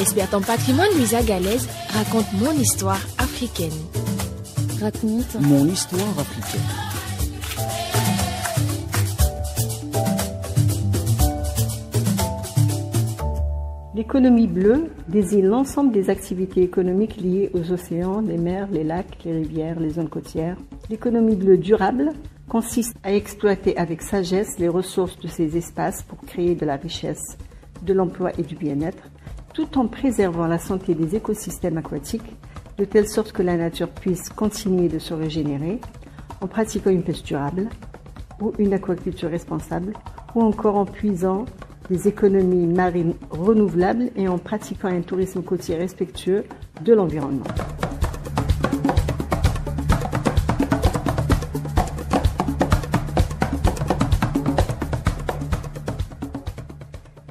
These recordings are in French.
L'experte en patrimoine Louisa Galaise raconte mon histoire africaine. Raconte mon histoire africaine. L'économie bleue désigne l'ensemble des activités économiques liées aux océans, les mers, les lacs, les rivières, les zones côtières. L'économie bleue durable consiste à exploiter avec sagesse les ressources de ces espaces pour créer de la richesse, de l'emploi et du bien-être, tout en préservant la santé des écosystèmes aquatiques, de telle sorte que la nature puisse continuer de se régénérer, en pratiquant une pêche durable ou une aquaculture responsable, ou encore en puisant des économies marines renouvelables et en pratiquant un tourisme côtier respectueux de l'environnement.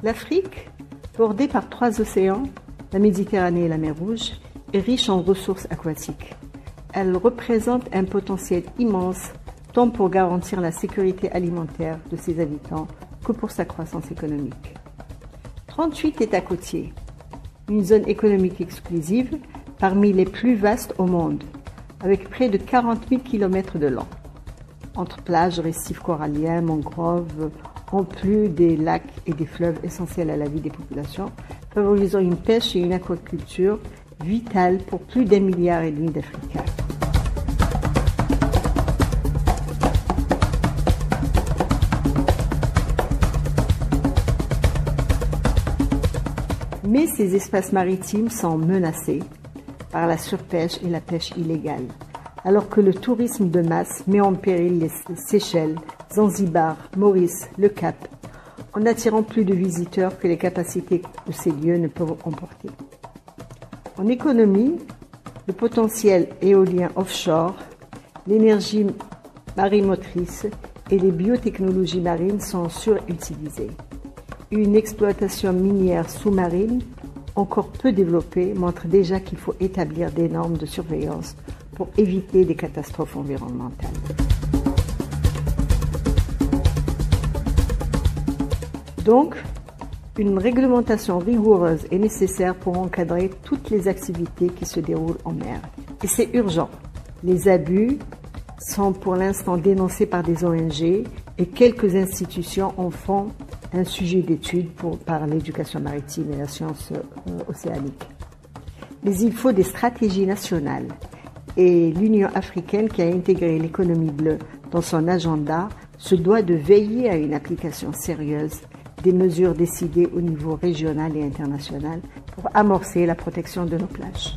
L'Afrique, bordée par 3 océans, la Méditerranée et la mer Rouge, est riche en ressources aquatiques. Elle représente un potentiel immense tant pour garantir la sécurité alimentaire de ses habitants que pour sa croissance économique. 38 États côtiers, une zone économique exclusive parmi les plus vastes au monde, avec près de 40 000 km de long. Entre plages, récifs coralliens, mangroves, en plus des lacs et des fleuves essentiels à la vie des populations, favorisant une pêche et une aquaculture vitales pour plus d'1,5 milliard d'Africains. Mais ces espaces maritimes sont menacés par la surpêche et la pêche illégale, alors que le tourisme de masse met en péril les Seychelles, Zanzibar, Maurice, le Cap, en attirant plus de visiteurs que les capacités de ces lieux ne peuvent emporter. En économie, le potentiel éolien offshore, l'énergie marimotrice et les biotechnologies marines sont surutilisées. Une exploitation minière sous-marine, encore peu développée, montre déjà qu'il faut établir des normes de surveillance pour éviter des catastrophes environnementales. Donc, une réglementation rigoureuse est nécessaire pour encadrer toutes les activités qui se déroulent en mer. Et c'est urgent. Les abus sont pour l'instant dénoncés par des ONG et quelques institutions en font un sujet d'étude par l'éducation maritime et la science océanique. Mais il faut des stratégies nationales et l'Union africaine, qui a intégré l'économie bleue dans son agenda, se doit de veiller à une application sérieuse des mesures décidées au niveau régional et international pour amorcer la protection de nos plages.